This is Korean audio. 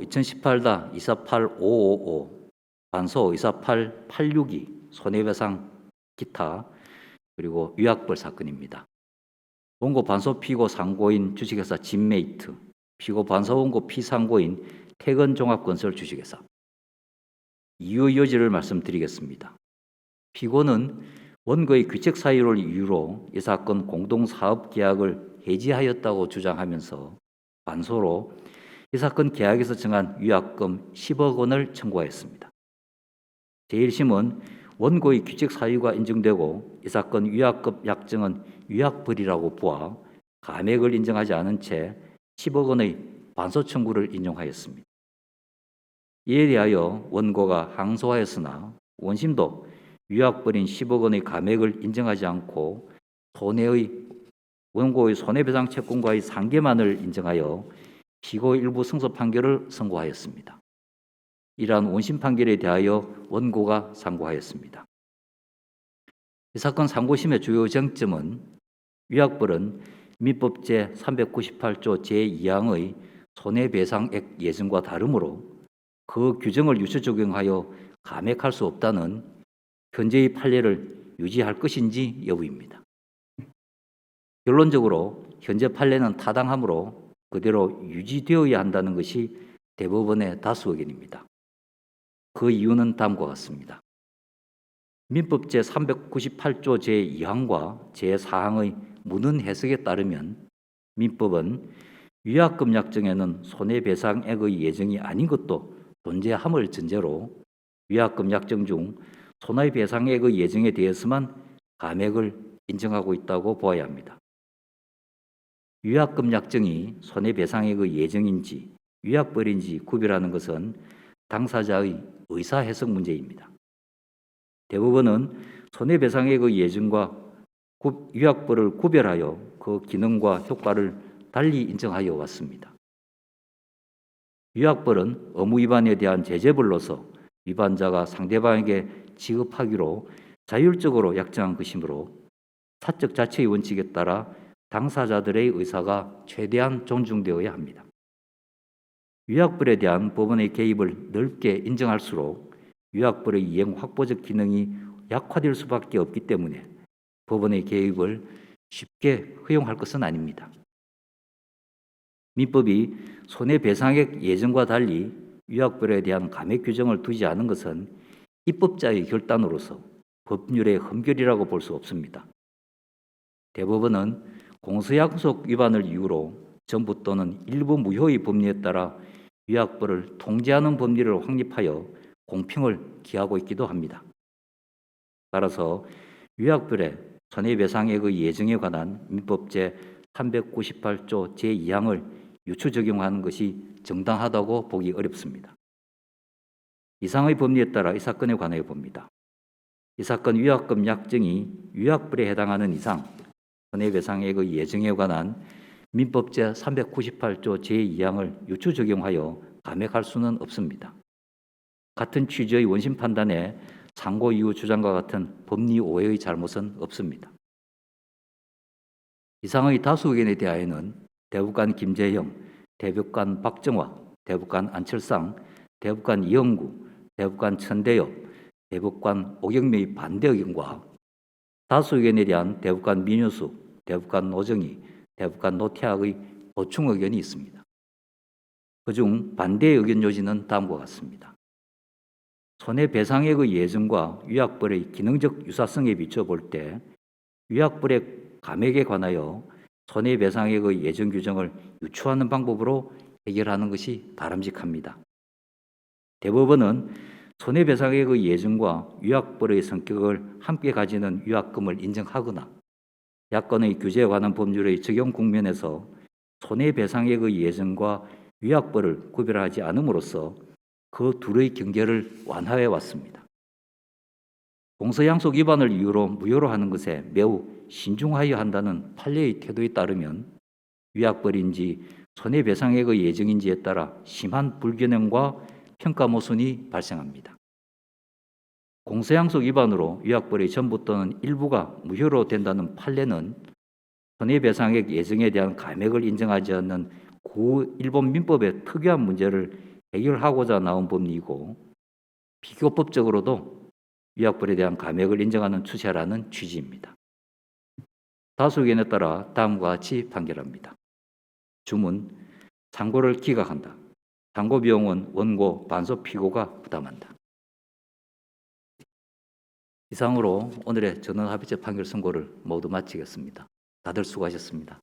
2018-248555, 반소 248-862 손해배상 기타 그리고 위약벌 사건입니다. 원고 반소 피고 상고인 주식회사 진메이트, 피고 반소 원고 피상고인 태건종합건설 주식회사. 이유 요지를 말씀드리겠습니다. 피고는 원고의 귀책 사유를 이유로 이 사건 공동사업계약을 해지하였다고 주장하면서 반소로 이 사건 계약에서 정한 위약금 10억 원을 청구하였습니다. 제1심은 원고의 귀책 사유가 인정되고 이 사건 위약금 약정은 위약벌이라고 보아 감액을 인정하지 않은 채 10억 원의 반소 청구를 인용하였습니다. 이에 대하여 원고가 항소하였으나 원심도 위약벌인 10억 원의 감액을 인정하지 않고 원고의 손해배상 채권과의 상계만을 인정하여 피고 일부 승소 판결을 선고하였습니다. 이러한 원심 판결에 대하여 원고가 상고하였습니다. 이 사건 상고심의 주요 쟁점은 위약벌은 민법 제398조 제2항의 손해배상액 예정과 다르므로 그 규정을 유추 적용하여 감액할 수 없다는 현재의 판례를 유지할 것인지 여부입니다. 결론적으로 현재 판례는 타당하므로 그대로 유지되어야 한다는 것이 대법원의 다수 의견입니다. 그 이유는 다음과 같습니다. 민법 제398조 제2항과 제4항의 문헌 해석에 따르면 민법은 위약금 약정에는 손해배상액의 예정이 아닌 것도 존재함을 전제로 위약금 약정 중 손해배상액의 예정에 대해서만 감액을 인정하고 있다고 보아야 합니다. 위약금 약정이 손해배상액의 예정인지 위약벌인지 구별하는 것은 당사자의 의사해석 문제입니다. 대법원은 손해배상액의 예정과 위약벌을 구별하여 그 기능과 효과를 달리 인정하여 왔습니다. 위약벌은 의무 위반에 대한 제재벌로서 위반자가 상대방에게 지급하기로 자율적으로 약정한 것이므로 사적 자체의 원칙에 따라 당사자들의 의사가 최대한 존중되어야 합니다. 위약벌에 대한 법원의 개입을 넓게 인정할수록 위약벌의 이행 확보적 기능이 약화될 수밖에 없기 때문에 법원의 개입을 쉽게 허용할 것은 아닙니다. 민법이 손해배상액 예정과 달리 위약벌에 대한 감액 규정을 두지 않은 것은 입법자의 결단으로서 법률의 흠결이라고 볼 수 없습니다. 대법원은 공서약속 위반을 이유로 전부 또는 일부 무효의 법리에 따라 위약벌을 통제하는 법리를 확립하여 공평을 기하고 있기도 합니다. 따라서 위약벌의 손해배상액의 예정에 관한 민법 제398조 제2항을 유추 적용하는 것이 정당하다고 보기 어렵습니다. 이상의 법리에 따라 이 사건에 관하여 봅니다. 이 사건 위약금 약정이 위약벌에 해당하는 이상 손해배상액의 예정에 관한 민법 제398조 제2항을 유추 적용하여 감액할 수는 없습니다. 같은 취지의 원심 판단에 상고 이후 주장과 같은 법리 오해의 잘못은 없습니다. 이상의 다수 의견에 대하여는 대법관 김재형, 대법관 박정화, 대법관 안철상, 대법관 이영구, 대법관 천대엽, 대법관 오경미의 반대 의견과 다수 의견에 대한 대법관 민효숙, 대법관 노정희, 대법관 노태학의 보충 의견이 있습니다. 그중 반대의 의견 요지는 다음과 같습니다. 손해배상액의 예정과 위약벌의 기능적 유사성에 비춰 볼 때 위약벌의 감액에 관하여 손해배상액의 예정 규정을 유추하는 방법으로 해결하는 것이 바람직합니다. 대법원은 손해배상액의 예정과 위약벌의 성격을 함께 가지는 위약금을 인정하거나 약관의 규제에 관한 법률의 적용 국면에서 손해배상액의 예정과 위약벌을 구별하지 않음으로써 그 둘의 경계를 완화해 왔습니다. 공서양속 위반을 이유로 무효로 하는 것에 매우 신중하여야 한다는 판례의 태도에 따르면 위약벌인지 손해배상액의 예정인지에 따라 심한 불균형과 평가 모순이 발생합니다. 공서양속 위반으로 위약벌의 전부 또는 일부가 무효로 된다는 판례는 손해배상액 예정에 대한 감액을 인정하지 않는 일본 민법의 특유한 문제를 해결하고자 나온 법리이고 비교법적으로도 위약불에 대한 감액을 인정하는 추세라는 취지입니다. 다수 의견에 따라 다음과 같이 판결합니다. 주문, 상고를 기각한다. 상고 비용은 원고, 반소, 피고가 부담한다. 이상으로 오늘의 전원합의체 판결 선고를 모두 마치겠습니다. 다들 수고하셨습니다.